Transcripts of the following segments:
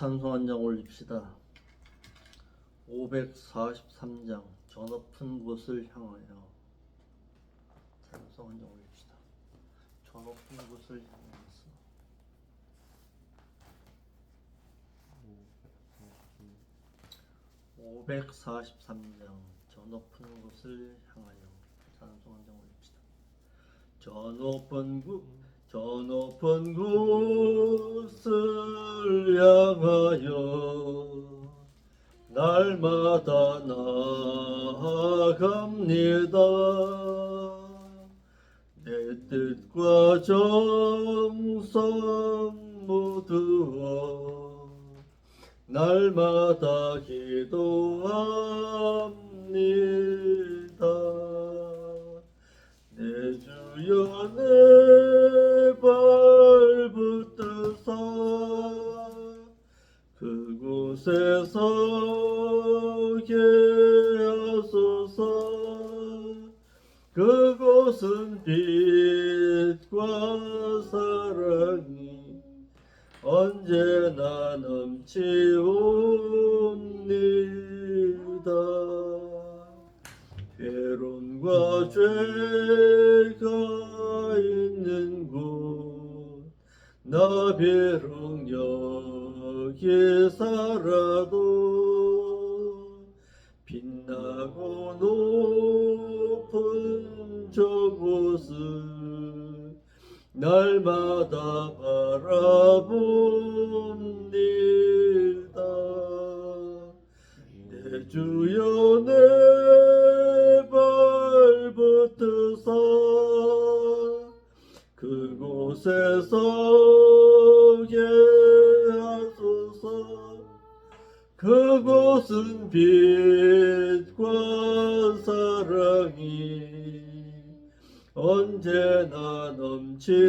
찬송 한 장 올립시다. 543장 저 높은 곳을 향하여. 찬송 한 장 올립시다. 저 높은 곳을 향해서. 543장 저 높은 곳을 향하여. 찬송 한 장 올립시다. 저 높은 곳을 향하여 날마다 나아갑니다. 내 뜻과 정성 모두와 날마다 기도합니다. 내 주여 내 발붙드사 그곳에 서게 하소서. 그곳은 빛과 사랑이 언제나 넘치옵니다. 괴로움과 죄가 있는 곳 나 비록 여기 살아도 빛나고 높은 저곳을 날마다 바라봅니다. 내 주여 내 발붙드사 그곳에 서게 하소서. 그곳은 빛과 사랑이 언제나 넘치옵니다.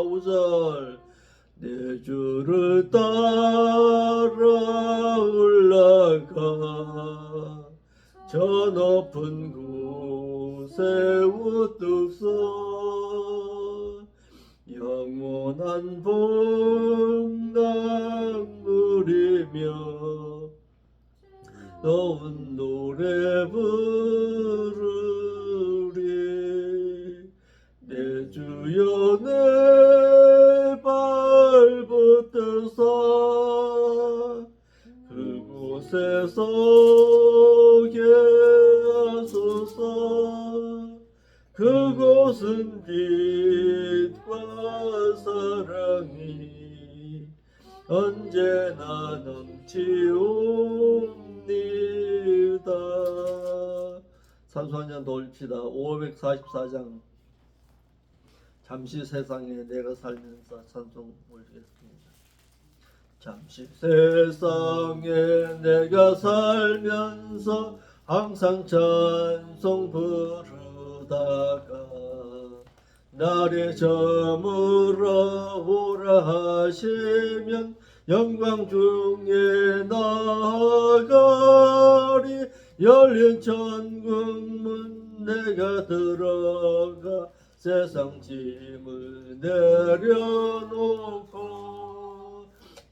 5절 내 주를 따라 올라가 저 높은 곳에 우뚝서 영원한 봄나물이며 좋은 노래 부르리. 내 주여 내 발붙드사 그곳에 서게 하소서. 그곳은 빛과 사랑이 언제나 넘치옵니다. 찬송 한 장 더 올립시다. 544장 잠시 세상에 내가 살면서 찬송 올리겠습니다. 잠시 세상에 내가 살면서 항상 찬송 부르다가 날이 저물어 오라 하시면 영광 중에 나아가리. 열린 천국문 내가 들어가 세상 짐을 내려놓고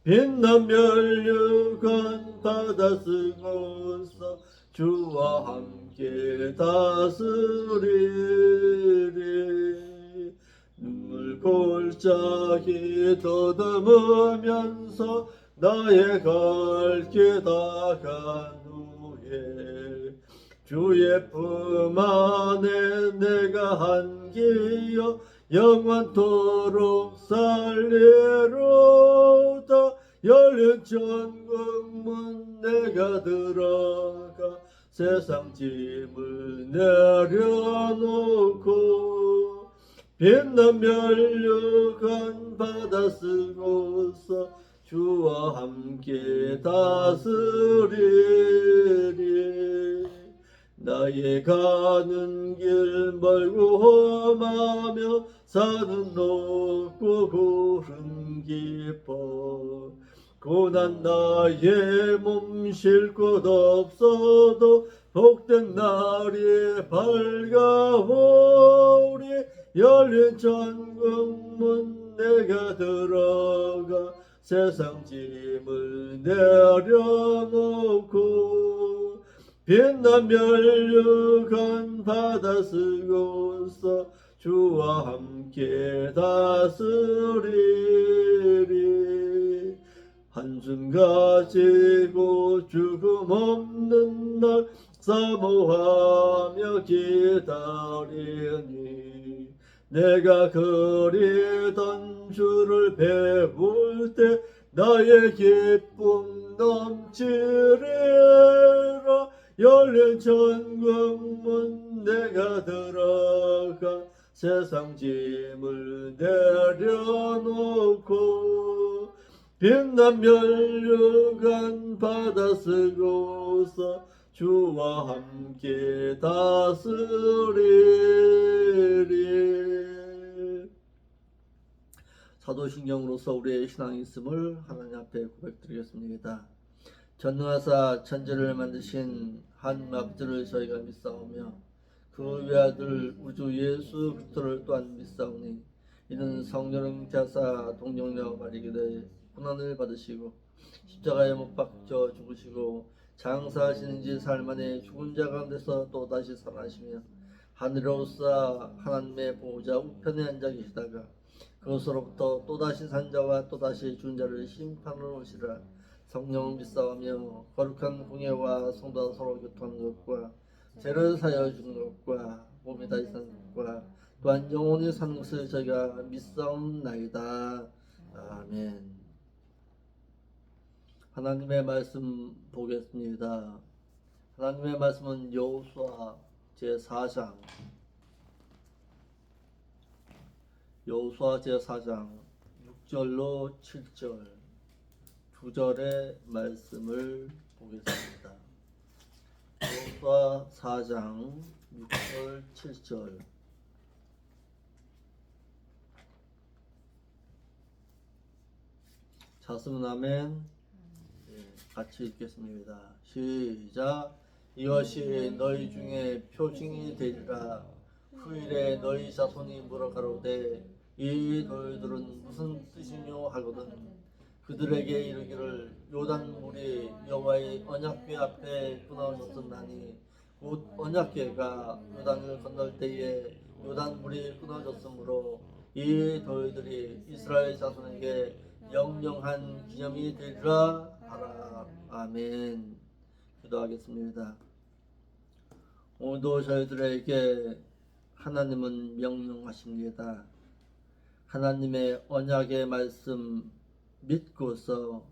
빛난 멸류관 받아 쓰고서 주와 함께 다스리리. 눈물 골짜기 더듬으면서 나의 갈 길 다간 후에 주의 품 안에 내가 한기여 영원토록 살리로다. 열린 천국문 내가 들어가 세상 짐을 내려놓고 빛난 멸류관 받아 쓰고서 주와 함께 다스리리. 나의 가는 길 멀고 험하며 산은 높고 굴은 깊어 고난 나의 몸 쉴 곳 없어도 복된 날이 밝아오리. 열린 천국문 내가 들어가 세상 짐을 내려놓고 빛나 멸류관 바다 쓰고서 주와 함께 다스리리. 한숨 가지고 죽음 없는 날 사모하며 기다리니 내가 그리던 주를 배울 때 나의 기쁨 넘치리라. 열린 천국문 내가 들어가 세상 짐을 내려놓고 빛난 멸류관 바다 쓰고서 주와 함께 다스리리. 사도신경으로서 우리의 신앙이 있음을 하나님 앞에 고백드리겠습니다. 전능하사 천지를 만드신 하나님 아버지를 저희가 믿사오며 그 외아들 우주 예수 그리스도를 또한 믿사오니 이는 성령님 대사 동정녀 가리기를 고난을 받으시고 십자가에 못 박혀 죽으시고 장사하시는 지 사흘 만에 죽은 자 가운데서 또다시 살아나시며 하늘로서 하나님의 보호자 우편에 앉아 계시다가 그것으로부터 또다시 산 자와 또다시 죽은 자를 심판하러 오시라. 성령을 믿사오며 거룩한 공예와 성도와 서로 교통하는 것과 죄를 사하여 주는 것과 몸이 다시 사는 것과 또한 영원히 사는 것을 저희가 믿사옵나이다. 아멘. 하나님의 말씀 보겠습니다. 하나님의 말씀은 여호수아 제4장 여호수아 제4장 6절로 7절 두 절의 말씀을 보겠습니다. 여호수아 4장 6절 7절 자스문 아멘. 같이 읽겠습니다. 시작. 이것이 너희 중에 표징이 되리라. 후일에 너희 자손이 물어가로되 이 너희들은 무슨 뜻이뇨 하거든 그들에게 이르기를 요단 물이 여호와의 언약궤 앞에 끊어졌었나니 곧 언약궤가 요단을 건널 때에 요단 물이 끊어졌으므로 이 너희들이 이스라엘 자손에게 영영한 기념이 되리라 하라. 아멘. 기도하겠습니다. 오늘도 저희들에게 하나님은 명령하십니다. 하나님의 언약의 말씀 믿고서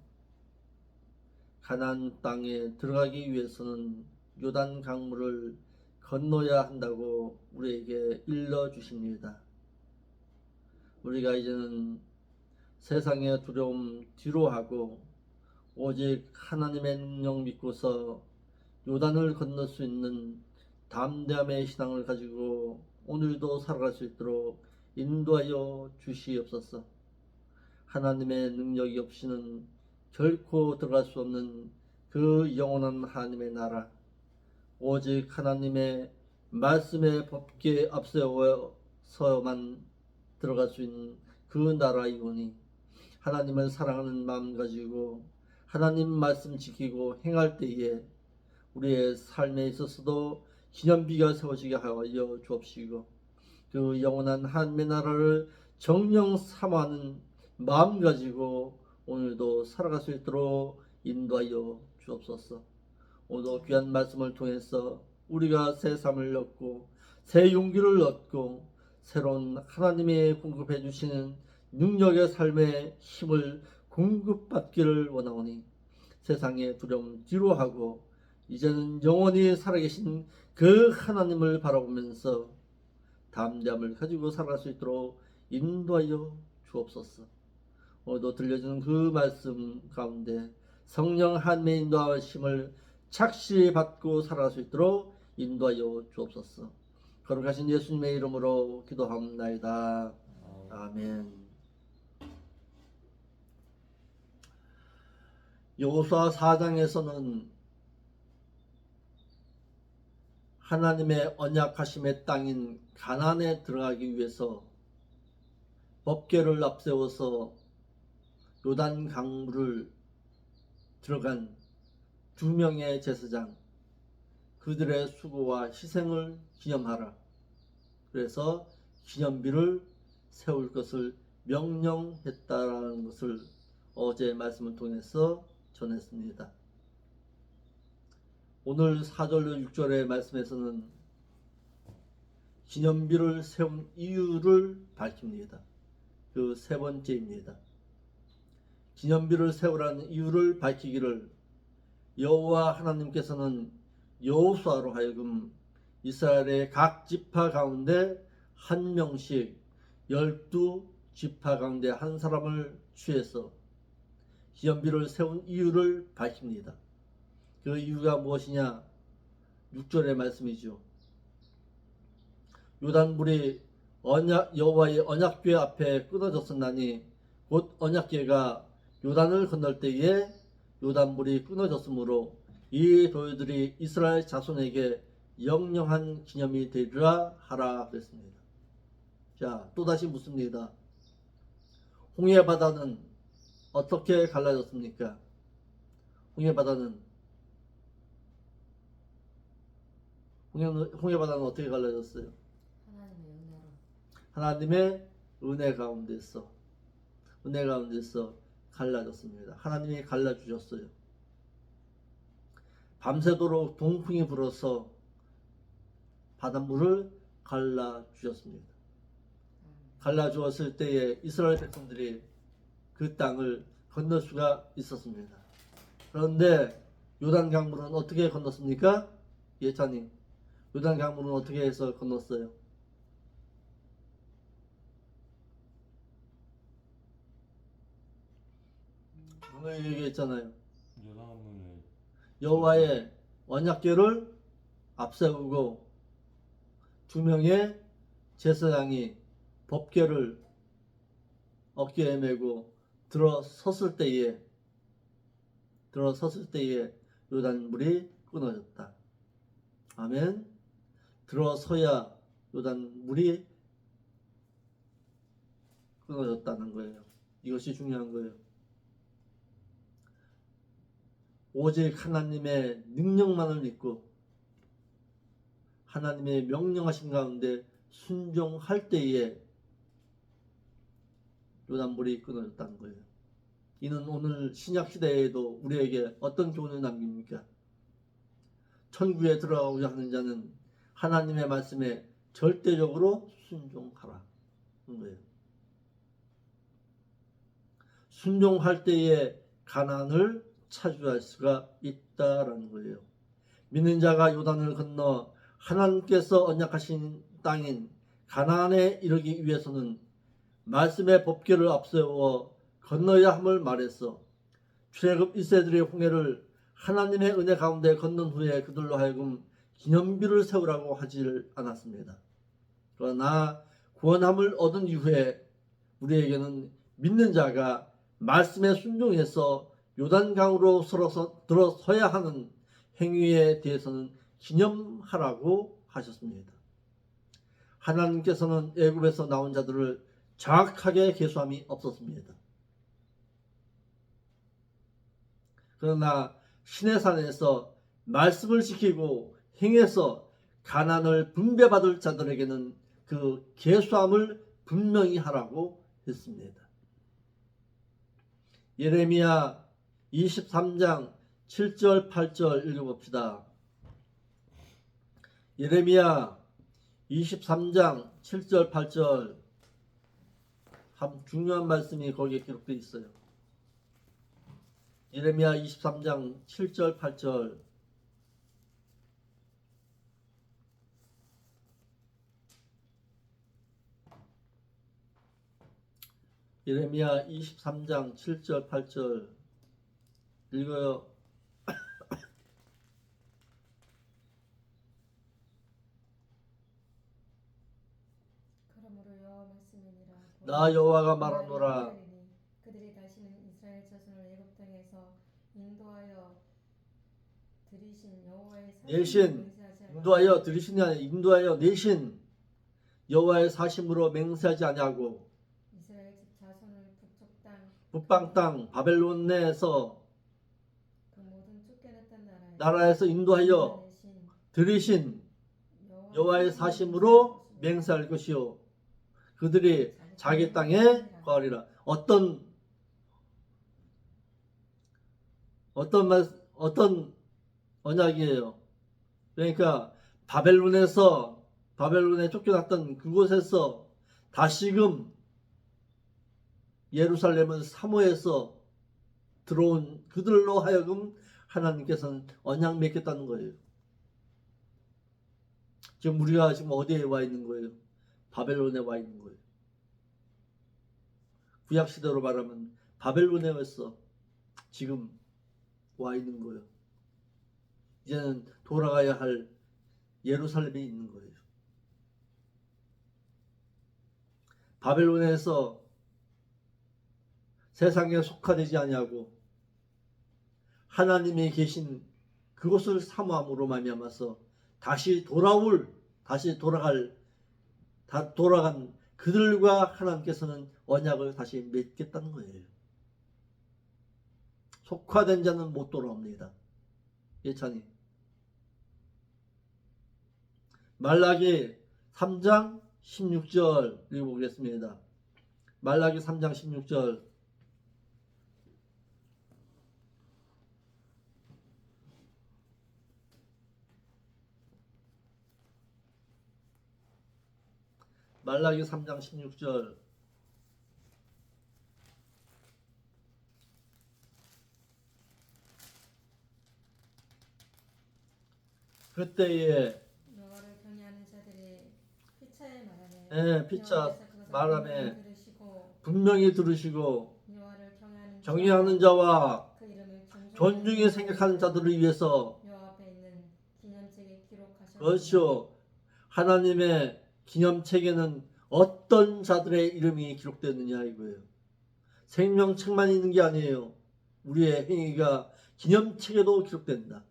가나안 땅에 들어가기 위해서는 요단 강물을 건너야 한다고 우리에게 일러주십니다. 우리가 이제는 세상의 두려움 뒤로하고 오직 하나님의 능력 믿고서 요단을 건널 수 있는 담대함의 신앙을 가지고 오늘도 살아갈 수 있도록 인도하여 주시옵소서. 하나님의 능력이 없이는 결코 들어갈 수 없는 그 영원한 하나님의 나라, 오직 하나님의 말씀의 법궤 앞세워서만 들어갈 수 있는 그 나라이오니 하나님을 사랑하는 마음 가지고 하나님 말씀 지키고 행할 때에 우리의 삶에 있어서도 기념비가 세워지게 하여 주옵시고 그 영원한 하나님의 나라를 정령 사모하는 마음 가지고 오늘도 살아갈 수 있도록 인도하여 주옵소서. 오늘도 귀한 말씀을 통해서 우리가 새 삶을 얻고 새 용기를 얻고 새로운 하나님의 공급해 주시는 능력의 삶의 힘을 공급받기를 원하오니 세상의 두려움 뒤로하고 이제는 영원히 살아계신 그 하나님을 바라보면서 담대함을 가지고 살아갈 수 있도록 인도하여 주옵소서. 오늘도 들려주는 그 말씀 가운데 성령 하나님의 인도하심을 착실히 받고 살아갈 수 있도록 인도하여 주옵소서. 거룩하신 예수님의 이름으로 기도합나이다. 아멘. 여호수아 4장에서는 하나님의 언약하심의 땅인 가나안에 들어가기 위해서 법궤를 앞세워서 요단 강물을 들어간 2명의 제사장, 그들의 수고와 희생을 기념하라. 그래서 기념비를 세울 것을 명령했다라는 것을 어제 말씀을 통해서 전했습니다. 오늘 4절로 6절의 말씀에서는 기념비를 세운 이유를 밝힙니다. 그 세 번째입니다. 기념비를 세우라는 이유를 밝히기를 여호와 하나님께서는 여호수아로 하여금 이스라엘의 각 지파 가운데 한 명씩 12지파 가운데 한 사람을 취해서 기념비를 세운 이유를 밝힙니다. 그 이유가 무엇이냐? 6절의 말씀이죠. 요단물이 여호와의 언약궤 앞에 끊어졌었나니 곧 언약궤가 요단을 건널 때에 요단물이 끊어졌으므로 이 도들이 이스라엘 자손에게 영영한 기념이 되리라 하라 그랬습니다. 자, 또다시 묻습니다. 홍해바다는 어떻게 갈라졌습니까? 홍해바다는 어떻게 갈라졌어요? 하나님의 은혜 가운데서 갈라졌습니다. 하나님이 갈라주셨어요. 밤새도록 동풍이 불어서 바닷물을 갈라주셨습니다. 갈라주었을 때에 이스라엘 백성들이 그 땅을 건널 수가 있었습니다. 그런데 요단 강물은 어떻게 건넜습니까? 예찬님, 요단 강물은 어떻게 해서 건넜어요? 오늘 얘기했잖아요. 여호와의 언약궤를 앞세우고 2명의 제사장이 법궤를 어깨에 메고 들어섰을 때에 요단물이 끊어졌다. 아멘. 들어서야 요단물이 끊어졌다는 거예요. 이것이 중요한 거예요. 오직 하나님의 능력만을 믿고 하나님의 명령하신 가운데 순종할 때에 요단물이 끊어졌다는 거예요. 이는 오늘 신약시대에도 우리에게 어떤 교훈을 남깁니까? 천국에 들어가고자 하는 자는 하나님의 말씀에 절대적으로 순종하라 는 거예요. 순종할 때에 가나안을 차지할 수가 있다라는 거예요. 믿는 자가 요단을 건너 하나님께서 언약하신 땅인 가나안에 이르기 위해서는 말씀의 법궤를 앞세워 건너야 함을 말했어. 출애굽 1세들의 홍해를 하나님의 은혜 가운데 건넌 후에 그들로 하여금 기념비를 세우라고 하질 않았습니다. 그러나 구원함을 얻은 이후에 우리에게는 믿는 자가 말씀에 순종해서 요단강으로 들어서야 하는 행위에 대해서는 기념하라고 하셨습니다. 하나님께서는 애굽에서 나온 자들을 정확하게 계수함이 없었습니다. 그러나 시내산에서 말씀을 지키고 행해서 가난을 분배받을 자들에게는 그 계수함을 분명히 하라고 했습니다. 예레미야 23장 7절 8절 읽어봅시다. 예레미야 23장 7절 8절 참 중요한 말씀이 거기에 기록되어 있어요. 예레미야 23장 7절 8절 예레미야 23장 7절 8절 읽어요. 그러므로 여호와 말씀이니라. 나 여호와가 말하노라. 그들이 다시는 이스라엘 자손을 애굽 땅에서 인도하여 들이신 여호와의 내신 인도하여 들이시냐 인도하여 내신 여호와의 사심으로 맹세하지 아니하고 북방 땅 바벨론 내에서 그 모든 쫓겨났던 나라에서 인도하여 내신 들이신 여호와의 사심으로 맹세할 것이요 그들이 자기 땅에 거하리라. 어떤 언약이에요. 그러니까 바벨론에 쫓겨났던 그곳에서 다시금 예루살렘을 사모해서 들어온 그들로 하여금 하나님께서는 언약 맺겠다는 거예요. 지금 우리가 지금 어디에 와 있는 거예요? 바벨론에 와 있는 거예요. 구약 시대로 말하면 바벨론에서 지금 와 있는 거예요. 이제는 돌아가야 할 예루살렘에 있는 거예요. 바벨론에서 세상에 속하되지 아니하고 하나님이 계신 그곳을 사모함으로 말미암아서 돌아간 그들과 하나님께서는 언약을 다시 맺겠다는 거예요. 속화된 자는 못 돌아옵니다. 예찬이. 말라기 3장 16절 읽어보겠습니다. 말라기 3장 16절. 말라기 3장 16절. 그때에 여호와를 경외하는 자들이 피차에 말하네. 피차 말하매 들으시고 분명히 들으시고 여호와를 경외하는 자와 그 이름을 존중히 생각하는 자들을 위해서 여호와 앞에 있는 기념책에 기록하셨습니다. 그렇죠. 하나님의 기념책에는 어떤 자들의 이름이 기록되느냐 이거예요. 생명책만 있는 게 아니에요. 우리의 행위가 기념책에도 기록된다.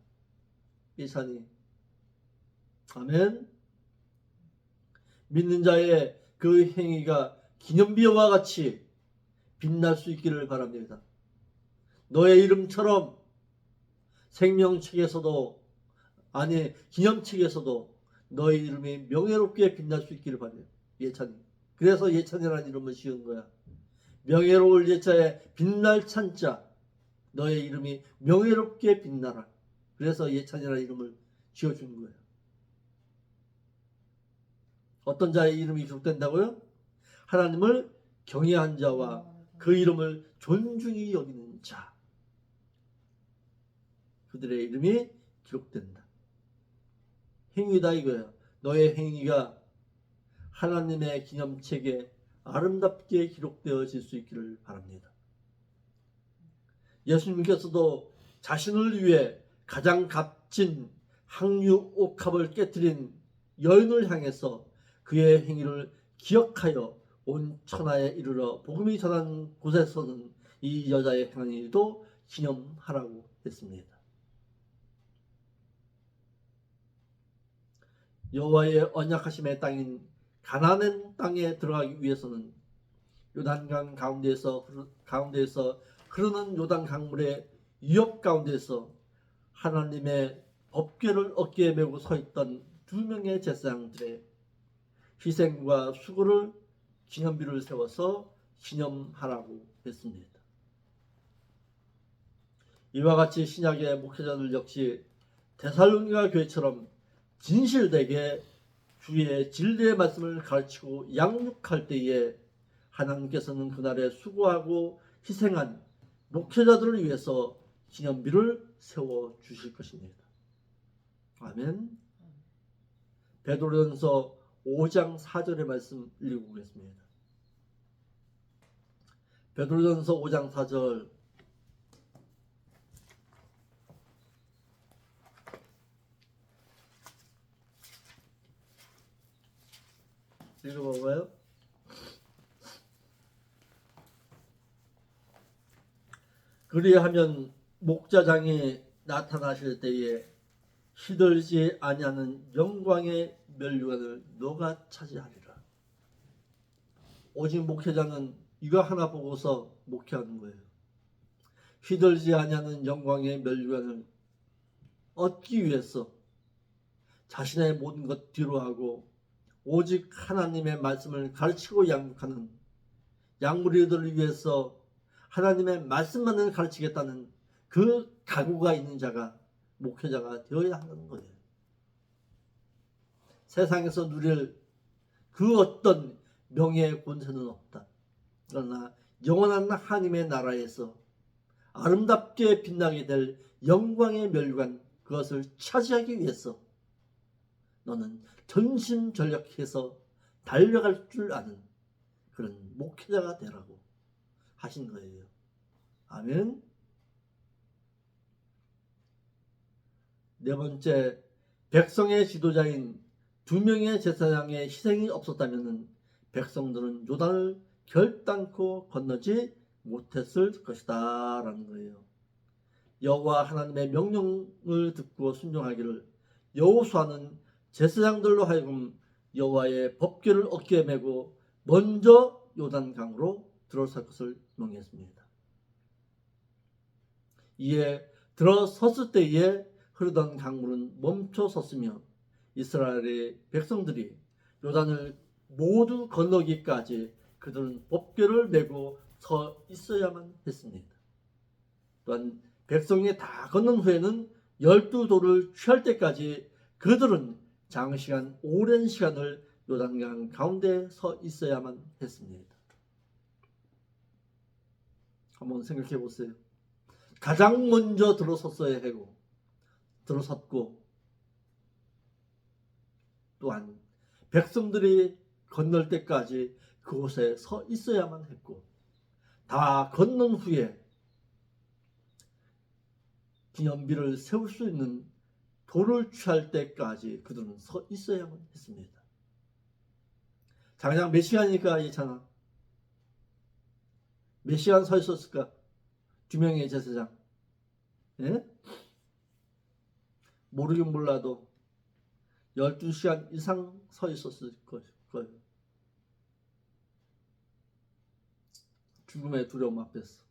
이산이. 아멘. 믿는 자의 그 행위가 기념비와 같이 빛날 수 있기를 바랍니다. 너의 이름처럼 생명책에서도 기념책에서도 너의 이름이 명예롭게 빛날 수 있기를 바라요. 예찬이. 그래서 예찬이라는 이름을 지은 거야. 명예로울 예자에 빛날 찬자. 너의 이름이 명예롭게 빛나라. 그래서 예찬이라는 이름을 지어준 거예요. 어떤 자의 이름이 기록된다고요? 하나님을 경외한 자와 그 이름을 존중히 여기는 자. 그들의 이름이 기록된다. 행위다 이거예요. 너의 행위가 하나님의 기념책에 아름답게 기록되어질 수 있기를 바랍니다. 예수님께서도 자신을 위해 가장 값진 항유 옥합을 깨뜨린 여인을 향해서 그의 행위를 기억하여 온 천하에 이르러 복음이 전한 곳에서는 이 여자의 행위도 기념하라고 했습니다. 여호와의 언약하심의 땅인 가나안 땅에 들어가기 위해서는 요단강 가운데에서 흐르는 요단 강물의 위협 가운데서 하나님의 법궤를 어깨에 메고 서 있던 두 명의 제사장들의 희생과 수고를 기념비를 세워서 기념하라고 했습니다. 이와 같이 신약의 목회자들 역시 데살로니가 교회처럼 진실되게 주의 진리의 말씀을 가르치고 양육할 때에 하나님께서는 그날에 수고하고 희생한 목회자들을 위해서 기념비를 세워 주실 것입니다. 아멘. 베드로전서 5장 4절의 말씀 읽어보겠습니다. 베드로전서 5장 4절. 읽어볼까요? 그리하면 목자장이 나타나실 때에 시들지 아니하는 영광의 면류관을 너가 차지하리라. 오직 목회자는 이거 하나 보고서 목회하는 거예요. 휘둘지 아니하는 영광의 멸류관을 얻기 위해서 자신의 모든 것 뒤로하고 오직 하나님의 말씀을 가르치고 양육하는 양무리들을 위해서 하나님의 말씀만을 가르치겠다는 그 각오가 있는 자가 목회자가 되어야 하는 거예요. 세상에서 누릴 그 어떤 명예의 권세는 없다. 그러나 영원한 하나님의 나라에서 아름답게 빛나게 될 영광의 멸류관, 그것을 차지하기 위해서 너는 전심전력해서 달려갈 줄 아는 그런 목회자가 되라고 하신 거예요. 아멘. 네 번째, 백성의 지도자인 2명의 제사장의 희생이 없었다면 백성들은 요단을 결단코 건너지 못했을 것이다 라는 거예요. 여호와 하나님의 명령을 듣고 순종하기를 여호수아는 제사장들로 하여금 여호와의 법궤를 어깨에 메고 먼저 요단강으로 들어설 것을 명했습니다. 이에 들어섰을 때에 흐르던 강물은 멈춰섰으며 이스라엘의 백성들이 요단을 모두 건너기까지 그들은 법궤를 메고 서 있어야만 했습니다. 또한 백성이 다 건넌 후에는 12도를 취할 때까지 그들은 장시간 오랜 시간을 요단강 가운데 서 있어야만 했습니다. 한번 생각해 보세요. 가장 먼저 들어섰어야 하고 들어섰고, 또한 백성들이 건널 때까지 그곳에 서 있어야만 했고, 다 건넌 후에 기념비를 세울 수 있는 돌을 취할 때까지 그들은 서 있어야만 했습니다. 장장 몇 시간이니까 예찬아? 몇 시간 서 있었을까? 2명의 제사장. 예? 모르긴 몰라도 12시간 이상 서 있었을 거예요. 죽음의 두려움 앞에서.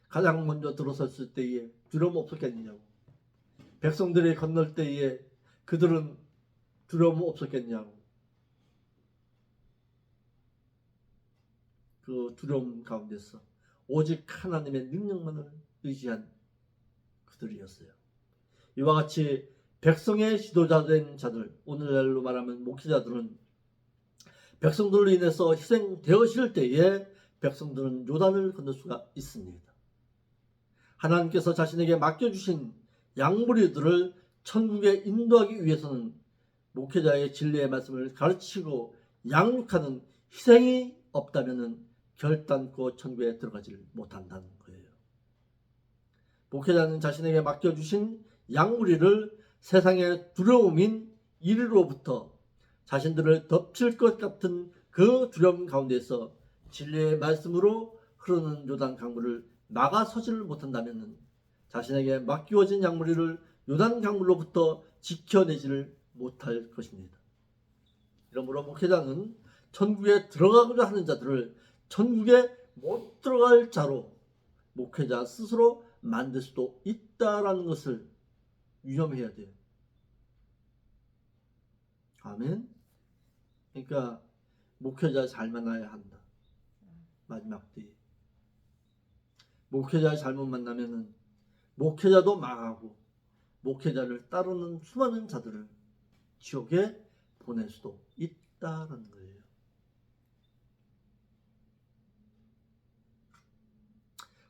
가장 먼저 들어섰을 때에 두려움 없었겠느냐고. 백성들이 건널 때에 그들은 두려움 없었겠냐고. 그 두려움 가운데서 오직 하나님의 능력만을 의지한 그들이었어요. 이와 같이 백성의 지도자된 자들, 오늘날로 말하면 목회자들은 백성들로 인해서 희생되어질 때에 백성들은 요단을 건널 수가 있습니다. 하나님께서 자신에게 맡겨주신 양무리들을 천국에 인도하기 위해서는 목회자의 진리의 말씀을 가르치고 양육하는 희생이 없다면 결단코 천국에 들어가지 못한다는 거예요. 목회자는 자신에게 맡겨주신 양무리를 세상의 두려움인 이리로부터 자신들을 덮칠 것 같은 그 두려움 가운데서 진리의 말씀으로 흐르는 요단 강물을 막아서지를 못한다면 자신에게 맡겨진 양무리를 요단 강물로부터 지켜내지를 못할 것입니다. 이러므로 목회자는 천국에 들어가고자 하는 자들을 천국에 못 들어갈 자로 목회자 스스로 만들 수도 있다라는 것을 유념해야 돼요. 아멘. 그러니까 목회자 잘 만나야 한다. 마지막 때에 목회자 잘못 만나면은 목회자도 망하고 목회자를 따르는 수많은 자들을 지옥에 보낼 수도 있다는 거예요.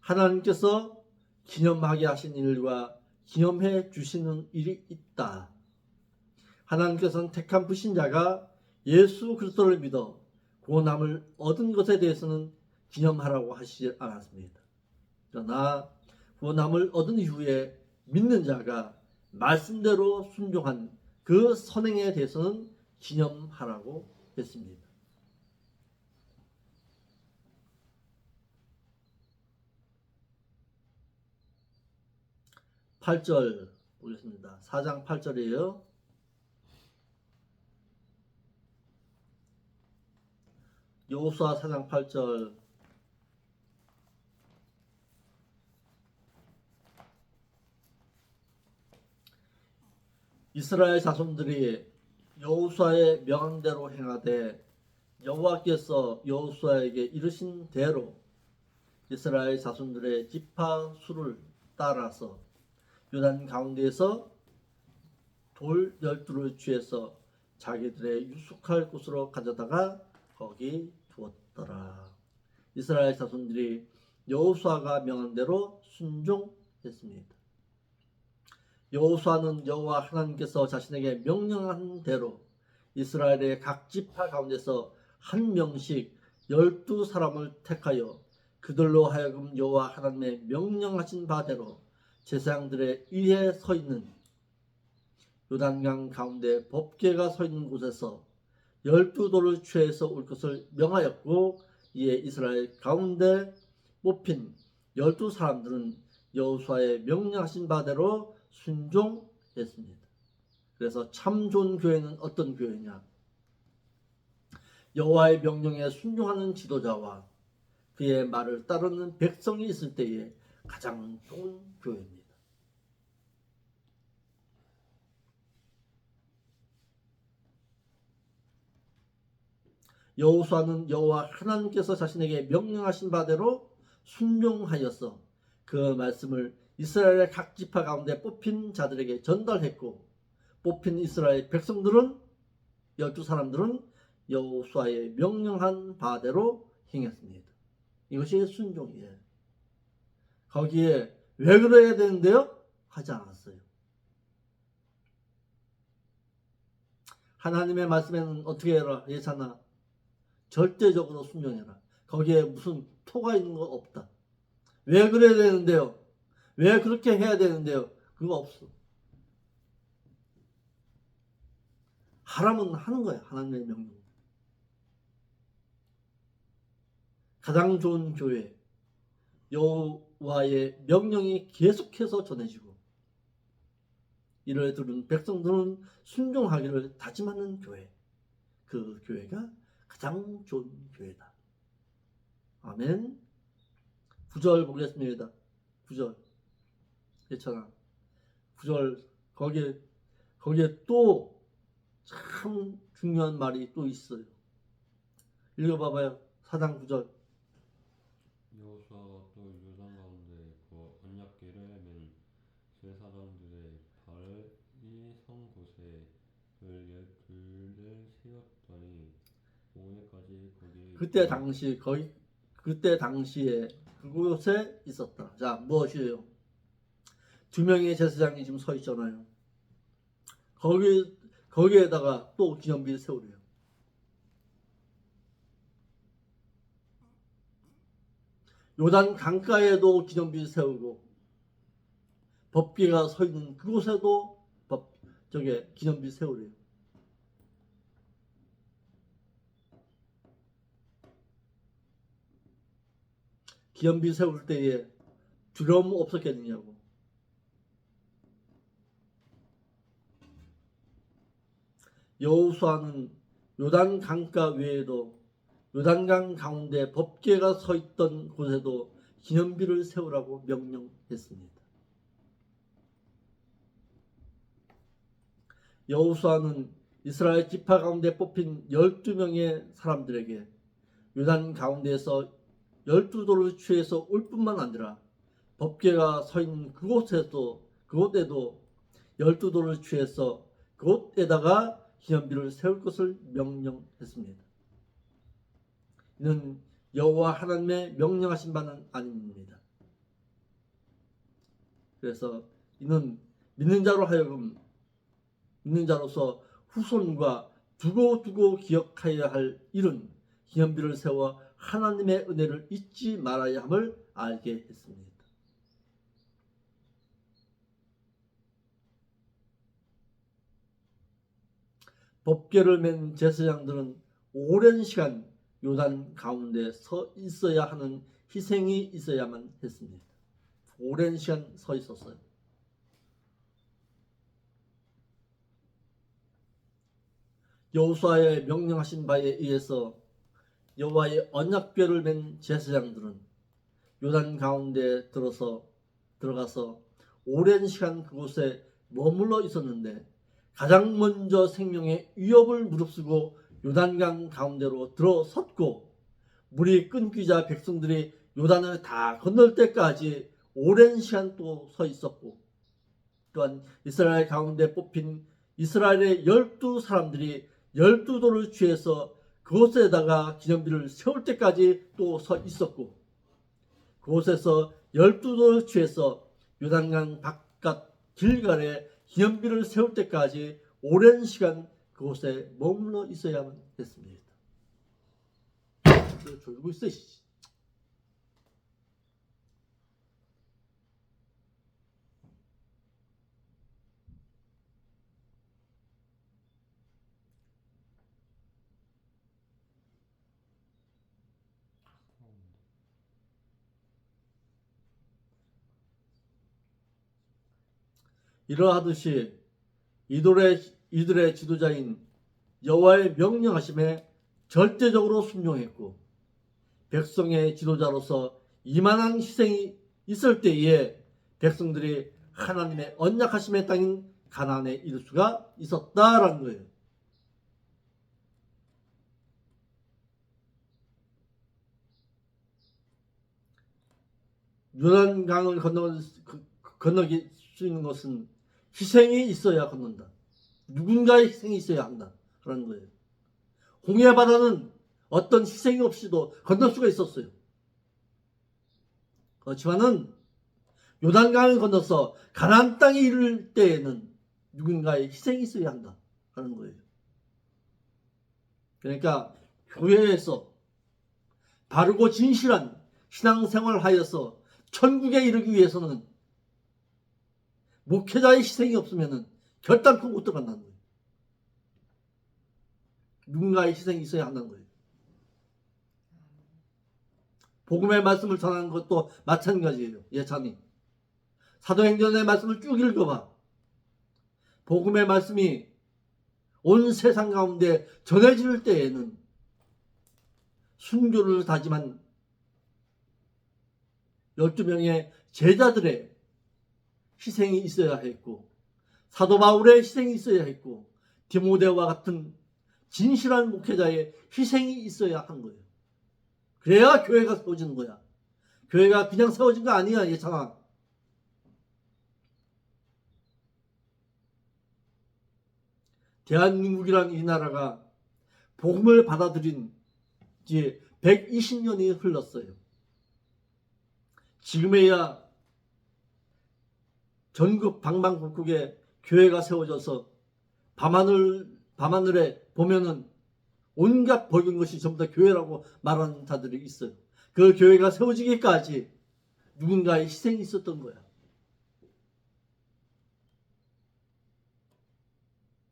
하나님께서 기념하게 하신 일과 기념해 주시는 일이 있다. 하나님께서는 택한 불신자가 예수 그리스도를 믿어 구원함을 얻은 것에 대해서는 기념하라고 하시지 않았습니다. 그러나 구원함을 얻은 이후에 믿는 자가 말씀대로 순종한 그 선행에 대해서는 기념하라고 했습니다. 8절 보겠습니다. 4장 8절이에요. 여호수아 4장 8절. 이스라엘 자손들이 여호수아의 명령대로 행하되 여호와께서 여호수아에게 이르신 대로 이스라엘 자손들의 지파 수를 따라서 요단 가운데에서 돌 12를 취해서 자기들의 유숙할 곳으로 가져다가 거기 두었더라. 이스라엘 자손들이 여호수아가 명한 대로 순종했습니다. 여호수아는 여호와 하나님께서 자신에게 명령한 대로 이스라엘의 각 지파 가운데서 한 명씩 12사람을 택하여 그들로 하여금 여호와 하나님의 명령하신 바대로 제사장들의 위에 서 있는 요단강 가운데 법궤가 서 있는 곳에서 12돌을 취해서 올 것을 명하였고, 이에 이스라엘 가운데 뽑힌 12사람들은 여호수아의 명령하신 바대로 순종했습니다. 그래서 참 좋은 교회는 어떤 교회냐? 여호와의 명령에 순종하는 지도자와 그의 말을 따르는 백성이 있을 때에 가장 좋은 교회입니다. 여호수아는 여호와 하나님께서 자신에게 명령하신 바대로 순종하여서 그 말씀을 이스라엘의 각 지파 가운데 뽑힌 자들에게 전달했고, 뽑힌 이스라엘 백성들은 12사람들은 여호수아의 명령한 바대로 행했습니다. 이것이 순종이에요. 거기에 왜 그래야 되는데요? 하지 않았어요. 하나님의 말씀에는 어떻게 해라? 예찬아, 절대적으로 순종해라. 거기에 무슨 토가 있는 거 없다. 왜 그래야 되는데요? 왜 그렇게 해야 되는데요? 그거 없어. 하라면 하는 거야. 하나님의 명령. 가장 좋은 교회, 여호와의 명령이 계속해서 전해지고 이를 들은 백성들은 순종하기를 다짐하는 교회, 그 교회가 가장 좋은 교회다. 아멘. 9절 보겠습니다. 9절. 괜찮아. 9절 거기에 또 참 중요한 말이 또 있어요. 읽어봐봐요. 4장 9절. 여호수아가 또 요단 가운데 그 언약궤를 맨 제사장들의 발이 선 곳에 그 12를 세웠더니 오늘까지 거기에 그때 당시에 그곳에 있었다. 자, 무엇이에요? 두 명의 제사장이 지금 서 있잖아요. 거기에다가 또 기념비를 세우래요. 요단 강가에도 기념비를 세우고 법궤가 서 있는 그곳에도 기념비 세우래요. 기념비 세울 때에 두려움 없었겠느냐고. 여호수아는 요단 강가 외에도 요단강 가운데 법궤가 서 있던 곳에도 기념비를 세우라고 명령했습니다. 여호수아는 이스라엘 지파 가운데 뽑힌 12명의 사람들에게 요단 가운데에서 12돌을 취해서 올 뿐만 아니라 법궤가 서 있는 그곳에도 12돌을 취해서 그곳에다가 기념비를 세울 것을 명령했습니다. 이는 여호와 하나님의 명령하신 바는 아닙니다. 그래서 이는 믿는 자로서 후손과 두고 기억하여야 할 일은 기념비를 세워 하나님의 은혜를 잊지 말아야 함을 알게 했습니다. 법궤를 맨 제사장들은 오랜 시간 요단 가운데 서 있어야 하는 희생이 있어야만 했습니다. 오랜 시간 서 있었어요. 여호수아의 명령하신 바에 의해서 여호와의 언약궤를 맨 제사장들은 요단 가운데 들어가서 오랜 시간 그곳에 머물러 있었는데 가장 먼저 생명의 위협을 무릅쓰고 요단강 가운데로 들어섰고 물이 끊기자 백성들이 요단을 다 건널 때까지 오랜 시간 또 서 있었고 또한 이스라엘 가운데 뽑힌 이스라엘의 12사람들이 12돌을 취해서 그곳에다가 기념비를 세울 때까지 또 서 있었고 그곳에서 12돌을 취해서 요단강 바깥 길갈에 기념비를 세울 때까지 오랜 시간 그곳에 머물러 있어야만 했습니다. 졸고 있어. 이러하듯이 이들의 지도자인 여호와의 명령하심에 절대적으로 순종했고 백성의 지도자로서 이만한 희생이 있을 때에 백성들이 하나님의 언약하심의 땅인 가나안에 이를 수가 있었다라는 거예요. 요단강을 건너기 수 있는 것은 희생이 있어야 건넌다. 누군가의 희생이 있어야 한다. 그런 거예요. 홍해 바다는 어떤 희생이 없이도 건널 수가 있었어요. 그렇지만은 요단강을 건너서 가나안 땅에 이를 때에는 누군가의 희생이 있어야 한다. 하는 거예요. 그러니까 교회에서 바르고 진실한 신앙생활을 하여서 천국에 이르기 위해서는 목회자의 희생이 없으면 결단코 못 들어간다는 거예요. 누군가의 희생이 있어야 한다는 거예요. 복음의 말씀을 전하는 것도 마찬가지예요. 예찬이. 사도행전의 말씀을 쭉 읽어봐. 복음의 말씀이 온 세상 가운데 전해질 때에는 순교를 다짐한 12명의 제자들의 희생이 있어야 했고 사도 바울의 희생이 있어야 했고 디모데와 같은 진실한 목회자의 희생이 있어야 한 거예요. 그래야 교회가 세워지는 거야. 교회가 그냥 세워진 거 아니야. 예찬아. 대한민국이라는 이 나라가 복음을 받아들인 지 120년이 흘렀어요. 지금에야 전국 방방곡곡에 교회가 세워져서 밤하늘에 보면은 온갖 보이는 것이 전부 다 교회라고 말하는 자들이 있어요. 그 교회가 세워지기까지 누군가의 희생이 있었던 거야.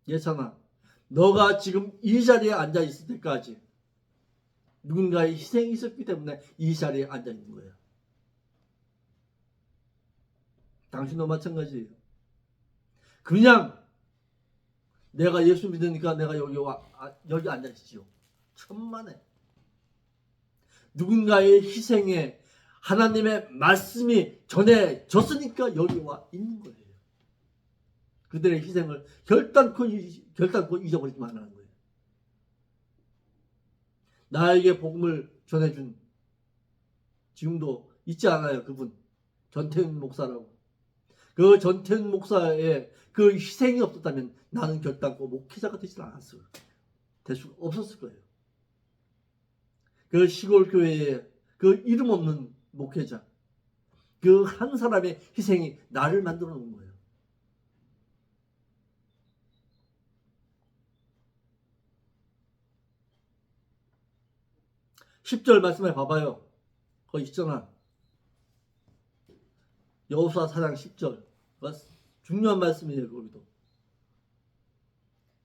예찬아, 너가 지금 이 자리에 앉아 있을 때까지 누군가의 희생이 있었기 때문에 이 자리에 앉아 있는 거야. 당신도 마찬가지예요. 그냥 내가 예수 믿으니까 내가 여기 앉아 있지요. 천만에. 누군가의 희생에 하나님의 말씀이 전해졌으니까 여기 와 있는 거예요. 그들의 희생을 결단코 잊어버리지 말라는 거예요. 나에게 복음을 전해준 지금도 있지 않아요. 그분 전태윤 목사라고. 그 전태윤 목사의 그 희생이 없었다면 나는 결단코 목회자가 되지 않았을 거예요. 될 수 없었을 거예요. 그 시골 교회에 그 이름 없는 목회자, 그 한 사람의 희생이 나를 만들어 놓은 거예요. (10절) 말씀에 봐봐요. 거기 있잖아. 여호수아 4장 10절. 중요한 말씀이에요. 거기도.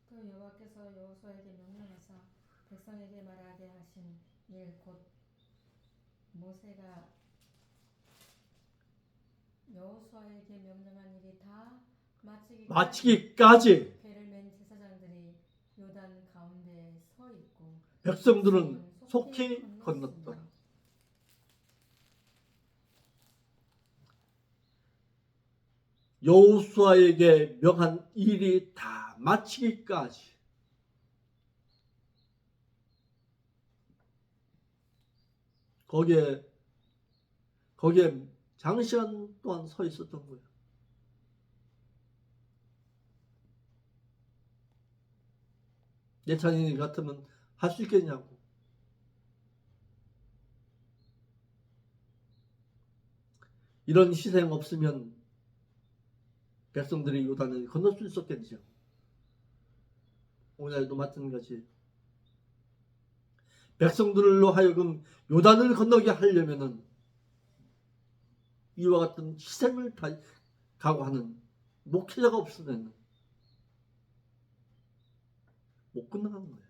또 여호와께서 여호수아에게 명령하사 백성에게 말하게 하신 일 곧 모세가 여호수아에게 명령한 일이 다 마치기까지 궤를 맨 제사장들이 요단 가운데 서 있고 백성들은 속히 건넜더라. 여호수아에게 명한 일이 다 마치기까지 거기에 장시간 동안 서 있었던 거예요. 내 자신이 같으면 할 수 있겠냐고. 이런 희생 없으면 백성들이 요단을 건널 수 있었겠죠. 오늘도 마찬가지. 백성들로 하여금 요단을 건너게 하려면은 이와 같은 희생을 다 각오하는 목회자가 없으면 못 건너가는 거예요.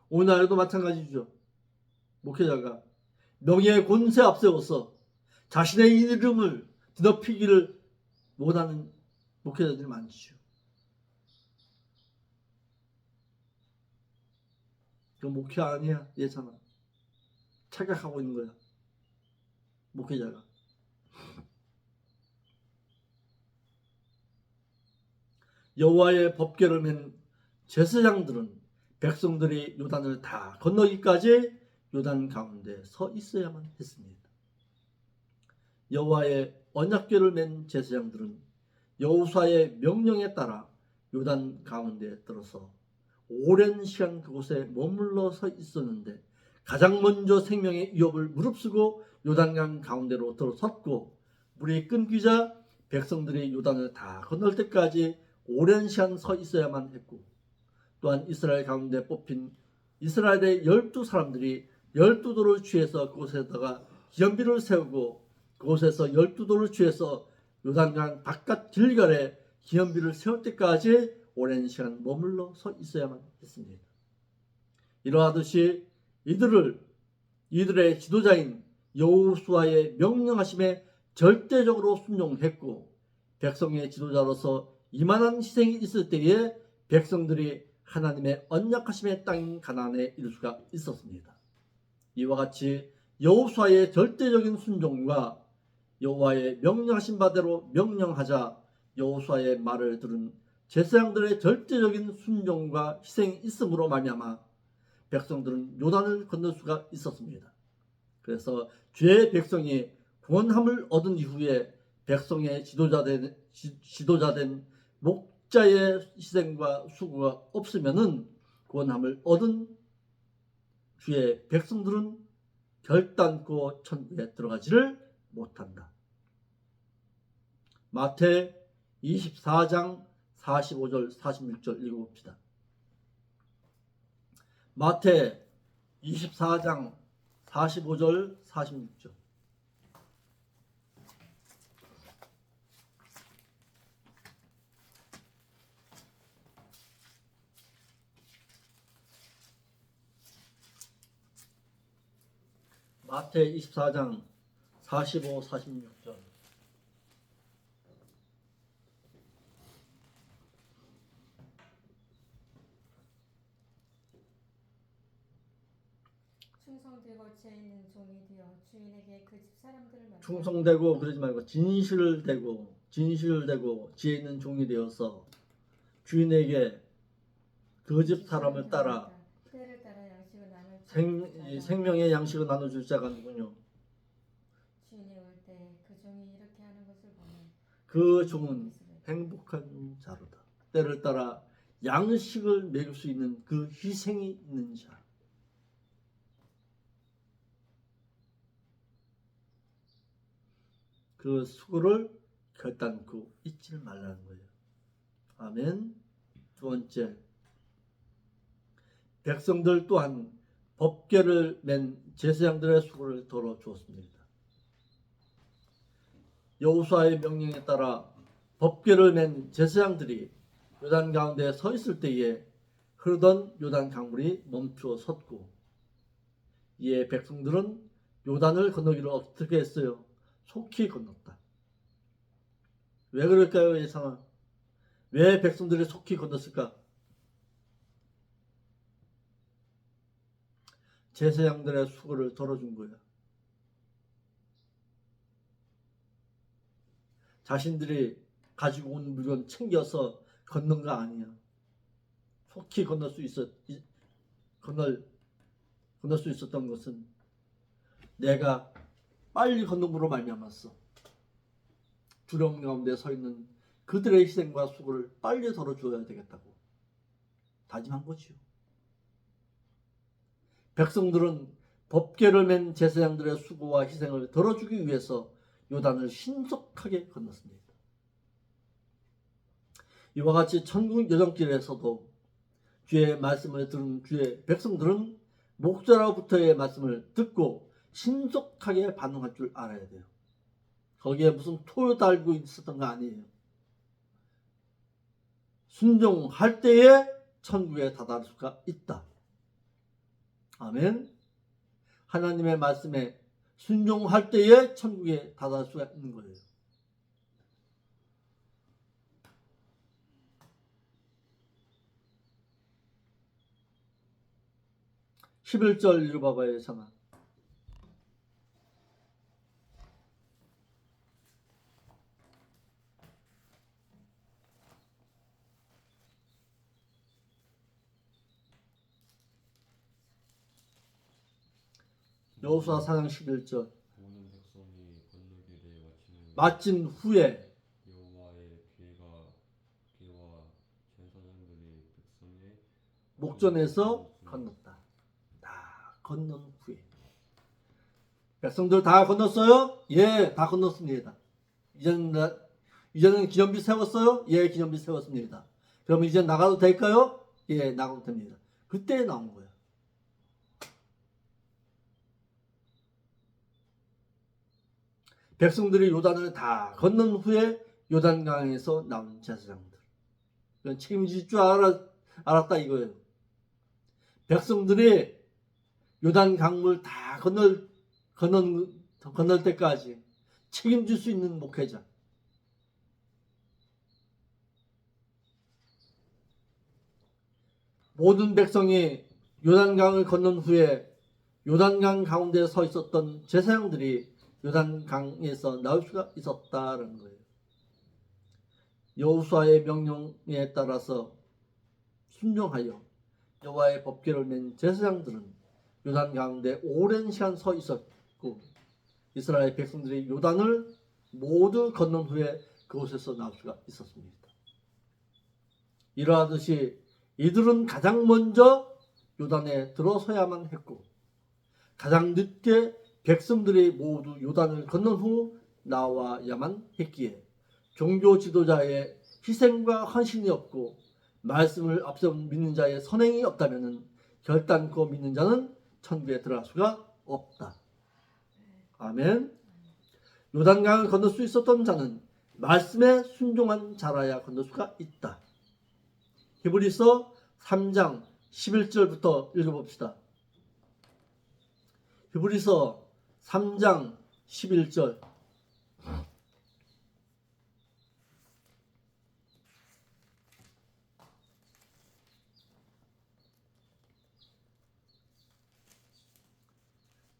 오늘날에도 마찬가지죠. 목회자가 명예의 권세 앞세워서 자신의 이름을 드높이기를 원하는 목회자들이 많죠. 그 목회 아니야, 예찬아. 착각하고 있는 거야, 목회자가. 여호와의 법궤를 맨 제사장들은 백성들이 요단을 다 건너기까지 요단 가운데 서 있어야만 했습니다. 여호와의 언약궤를 맨 제사장들은 여호수아의 명령에 따라 요단 가운데 들어서 오랜 시간 그곳에 머물러 서 있었는데 가장 먼저 생명의 위협을 무릅쓰고 요단강 가운데로 들어섰고 물이 끊기자 백성들이 요단을 다 건널 때까지 오랜 시간 서 있어야만 했고 또한 이스라엘 가운데 뽑힌 이스라엘의 12사람들이 12돌을 취해서 그곳에다가 기념비를 세우고 그곳에서 12돌을 취해서 요단강 바깥 길갈에 기념비를 세울 때까지 오랜 시간 머물러 서 있어야만 했습니다. 이러하듯이 이들의 지도자인 여호수아의 명령하심에 절대적으로 순종했고 백성의 지도자로서 이만한 희생이 있을 때에 백성들이 하나님의 언약하심의 땅인 가나안에 이를 수가 있었습니다. 이와 같이 여호수아의 절대적인 순종과 여호와의 명령하신 바대로 명령하자 여호수아의 말을 들은 제사장들의 절대적인 순종과 희생이 있음으로 말미암아 백성들은 요단을 건널 수가 있었습니다. 그래서 죄의 백성이 구원함을 얻은 이후에 백성의 지도자된 목자의 희생과 수고가 없으면은 구원함을 얻은 주의 백성들은 결단코 천국에 들어가지를 못한다. 마태 24장 45절 46절 읽어봅시다. 마태 24장 45절 46절. 마태 24장 45, 46절. 충성되고 지혜 있는 종이 되어 주인에게 그 집 사람들을 만나 충성되고 그러지 말고 진실되고 지혜 있는 종이 되어서 주인에게 그 집 사람을 따라 때를 따라 양식을 나눌 생명의 양식을 나눠줄 자가 누구냐? 주인이 올 때 그 종이 이렇게 하는 것을 보면 그 종은 행복한 자로다. 때를 따라 양식을 먹일 수 있는 그 희생이 있는 자. 그 수고를 결단코 잊지 말라는 거예요. 아멘. 두 번째, 백성들 또한 법궤를 맨 제사장들의 수고를 덜어주었습니다. 여호수아의 명령에 따라 법궤를 맨 제사장들이 요단 가운데 서 있을 때에 흐르던 요단 강물이 멈추어 섰고 이에 백성들은 요단을 건너기를 어떻게 했어요? 속히 건넜다. 왜 그럴까요, 예상아? 왜 백성들이 속히 건넜을까? 제사장들의 수고를 덜어준 거야. 자신들이 가지고 온 물건 챙겨서 건넌 거 아니야. 속히 건널 수 있었던 것은 내가 빨리 건너므로 말미암았어. 두려움 가운데 서 있는 그들의 희생과 수고를 빨리 덜어줘야 되겠다고 다짐한 거지요. 백성들은 법궤를 맨 제사장들의 수고와 희생을 덜어주기 위해서 요단을 신속하게 건넜습니다. 이와 같이 천국 여정길에서도 주의 말씀을 들은 주의 백성들은 목자로부터의 말씀을 듣고 신속하게 반응할 줄 알아야 돼요. 거기에 무슨 토요 달고 있었던 거 아니에요. 순종할 때에 천국에 다다를 수가 있다. 아멘. 하나님의 말씀에 순종할 때에 천국에 다다를 수가 있는 거예요. 11절 읽어봐봐요, 상아. 여호수아 4장 11절. 모든 백성이 건너기를 마친 후에 여호와의 괴와 제사장들이 백성의 목전에서 건넜다. 다 건넌 후에. 백성들 다 건넜어요? 예, 다 건넜습니다. 이제는 기념비 세웠어요? 예, 기념비 세웠습니다. 그럼 이제 나가도 될까요? 예, 나가도 됩니다. 그때 나온 거예요. 백성들이 요단을 다 건넌 후에 요단강에서 나온 제사장들. 이건 책임질 줄 알았다 이거예요. 백성들이 요단 강물 다 건널 때까지 책임질 수 있는 목회자. 모든 백성이 요단강을 건넌 후에 요단강 가운데 서 있었던 제사장들이 요단강에서 나올 수가 있었다는 거예요. 여호수아의 명령에 따라서 순종하여 여호와의 법궤를 맨 제사장들은 요단 가운데 오랜 시간 서 있었고 이스라엘 백성들이 요단을 모두 건넌 후에 그곳에서 나올 수가 있었습니다. 이러하듯이 이들은 가장 먼저 요단에 들어서야만 했고 가장 늦게 백성들이 모두 요단을 건넌 후 나와야만 했기에 종교 지도자의 희생과 헌신이 없고 말씀을 앞서 믿는 자의 선행이 없다면 결단코 믿는 자는 천국에 들어갈 수가 없다. 아멘. 요단강을 건널 수 있었던 자는 말씀에 순종한 자라야 건널 수가 있다. 히브리서 3장 11절부터 읽어봅시다. 히브리서 3장 11절.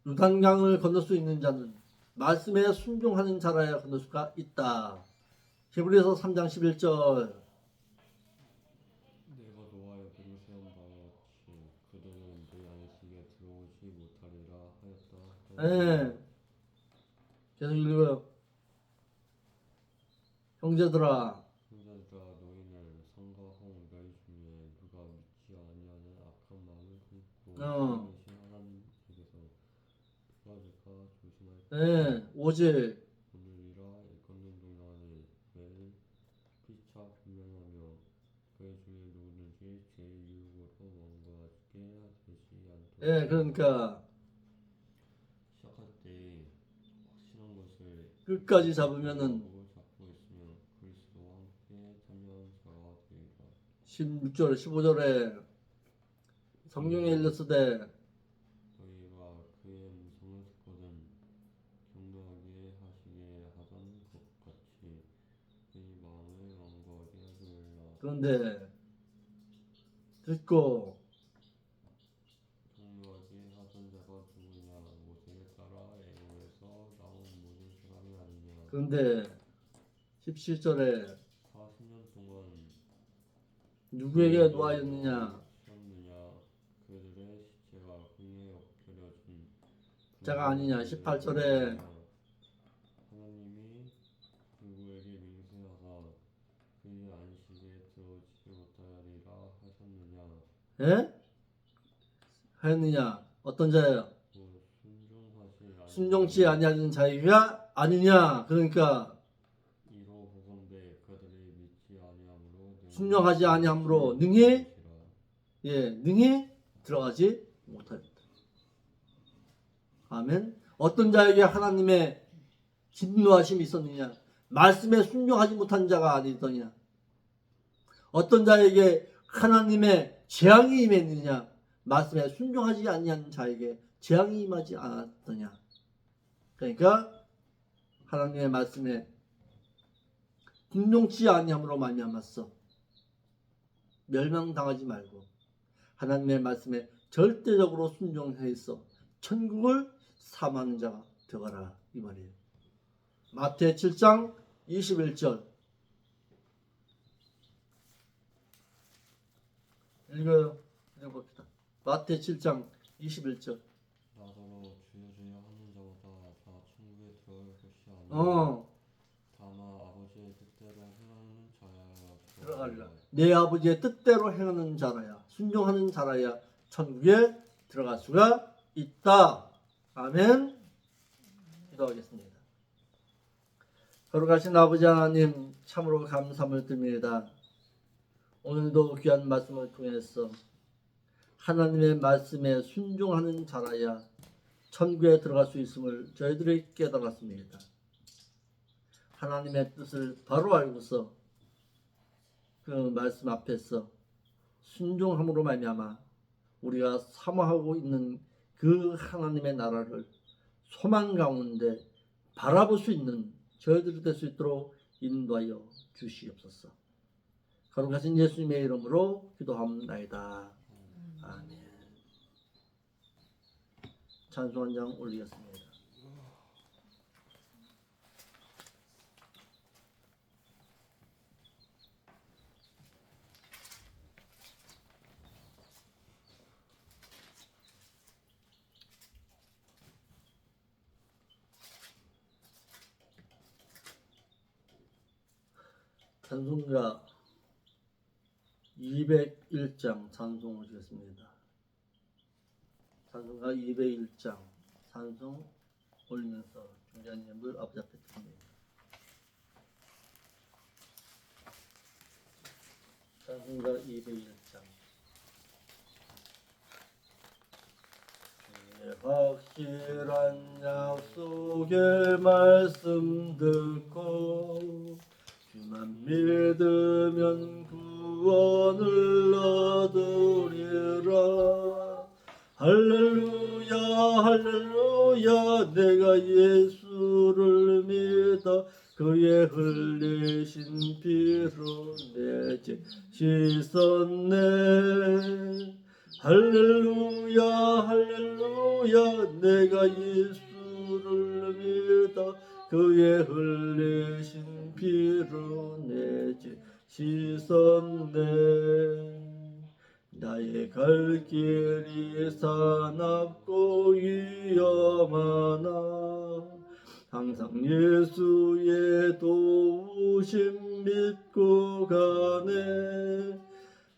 요단강을 건널 수 있는 자는 말씀에 순종하는 자라야 건널 수가 있다. 히브리서 3장 11절. 내가 노아의 배로 세운 바와 같이 그들은 내 안식에 들어오지 못하리라 하였다. 네. 계속 읽어요. 형제들아 너희는 성과 홍 너희 중에 누가 믿지 아니하는 악한 마음을 품고 어. 하나님이신 하나님께서 도와줄까 조심하라. 네. 오직 오늘이라 일컫는 동안에 매일 피차 분명하며 그의 중에 누구든지 제 유혹으로 원고하게 되지 않도록. 예, 그러니까 시작할 때 확신한 것을 끝까지 잡으면은 잡고 있으면 그리스도와 함께 참여한 자가 되리라. 16절 15절에 성경에 일렀으되 너희가 그의 음성을 듣거든 경노하게 하시게 하던 것 같이 그의 마음을 완고하게 하지 말라. 그런데 듣고 경노하게 하던 그런데 17절에 40년 동안 누구에게 놓아였느냐? 치렀느냐 그들의 시체가 공에 엎드려진 자가 아니냐? 18절에 하나님이 누구에게 맹세하사 그의 안식에 들어오지 못하리라 하셨느냐 예? 하였느냐? 어떤 자예요? 순종치 아니하는 자이냐? 아니냐? 그러니까 이로 보건대 그들이 믿지 아니함으로 순종하지 아니함으로 능히 능히 들어가지 못하였다. 아멘. 어떤 자에게 하나님의 진노하심이 있었느냐? 말씀에 순종하지 못한 자가 아니더냐? 어떤 자에게 하나님의 재앙이 임했느냐? 말씀에 순종하지 아니한 자에게 재앙이 임하지 않았더냐? 그러니까 하나님의 말씀에 순종치 아니함으로 말미암았어. 멸망당하지 말고 하나님의 말씀에 절대적으로 순종해서 천국을 사모하는 자가 되어라 이 말이에요. 마태 7장 21절 읽어봅시다. 마태 7장 21절 나더러 주여 주여 하는 자마다 다 천국에 들어갈 것이 아니라 다만 아버지의 뜻대로 행하는 자야 들어가리라. 내 아버지의 뜻대로 행하는 자라야, 순종하는 자라야 천국에 들어갈 수가 있다. 아멘. 기도하겠습니다. 거룩하신 아버지 하나님, 참으로 감사함을 드립니다. 오늘도 귀한 말씀을 통해서 하나님의 말씀에 순종하는 자라야 천국에 들어갈 수 있음을 저희들이 깨달았습니다. 하나님의 뜻을 바로 알고서 그 말씀 앞에서 순종함으로 말미암아 우리가 사모하고 있는 그 하나님의 나라를 소망 가운데 바라볼 수 있는 저희들이 될 수 있도록 인도하여 주시옵소서. 거룩하신 예수님의 이름으로 기도합니다. 아멘. 찬송 한 장 올리겠습니다. 찬송가 201장 찬송 올리겠습니다. 찬송가 201장 찬송 올리면서 중요한 예물 아버지 앞에 드립니다. 찬송가 201장 주의 확실한 약속의 말씀 듣고 주만 믿으면 구원을 얻으리라. 할렐루야 할렐루야 내가 예수를 믿어 그의 흘리신 피로 내 죄 씻었네. 할렐루야 할렐루야 내가 예수를 믿어 그의 흘리신 피로 내 죄 씻었네. 나의 갈 길이 사납고 위험하나 항상 예수의 도우심 믿고 가네.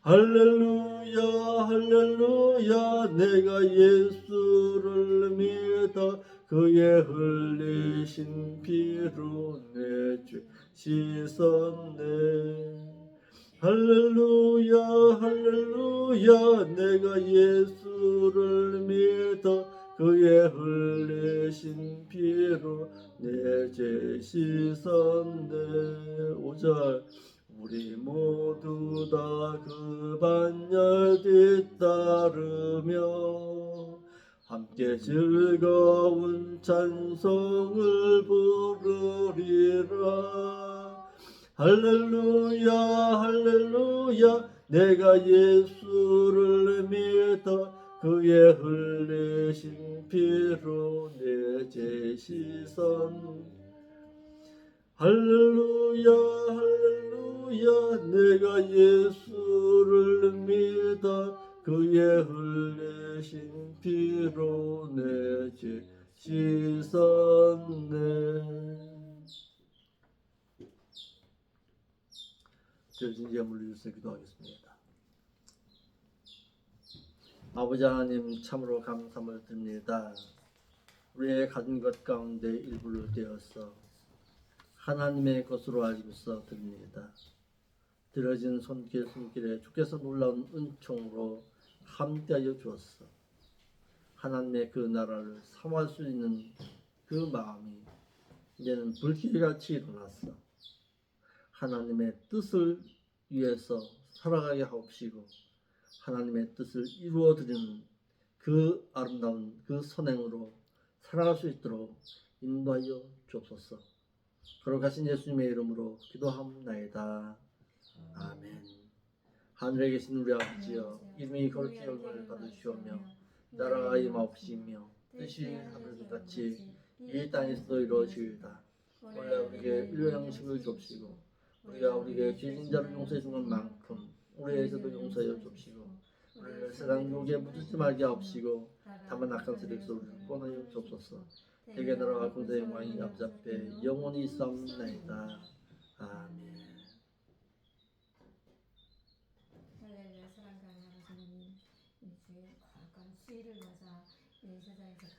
할렐루야 할렐루야 내가 예수를 믿어 그의 흘리신 피로 내 죄 씻었네. 할렐루야 할렐루야 내가 예수를 믿어 그의 흘리신 피로 내 죄 씻었네. 5절 우리 모두 다 그 반열 뒤따르며 함께 즐거운 찬송을 부르리라. 할렐루야 할렐루야 내가 예수를 믿어 그의 흘리신 피로 내 죄 씻었네. 할렐루야 할렐루야 내가 예수를 믿어 그의 흘리신 피로 내 죄 씻었네. 드려진 예물을 위해서 기도하겠습니다. 아버지 하나님 참으로 감사함을 드립니다. 우리의 가진 것 가운데 일부를 되어서 하나님의 것으로 알고서 드립니다. 들어진 손길에 주께서 놀라운 은총으로 함께하여 주었어. 하나님의 그 나라를 사모할 수 있는 그 마음이 이제는 불길같이 일어났어. 하나님의 뜻을 위해서 살아가게 하옵시고 하나님의 뜻을 이루어드리는 그 아름다운 그 선행으로 살아갈 수 있도록 인도하여 주옵소서. 거룩하신 예수님의 이름으로 기도합나이다. 아멘. 하늘에 계신 우리 아버지여, 이름이 거룩히 여김을 받으시오며 나라가 임하옵시며 뜻이 하늘과 같이 이 땅에서도 이루어지이다. 오늘 우리에게 일용할 양식을 주옵시고 우리가 우리에게 죄진 자를 용서해 준 것만큼 우리에게도 용서하여 주옵시고 우리를 세상 욕에 묻지 말게 하옵시고 다만 악한 세력에서 우리를 구원하여 주옵소서. 대개 나라와 공대 영광이 아버지 앞에 영원히 있사옵나이다. 아멘. 할렐루야. 사랑하는 아버지 하나님, 이 주의 거룩한 수일을 맞아 이 세상에서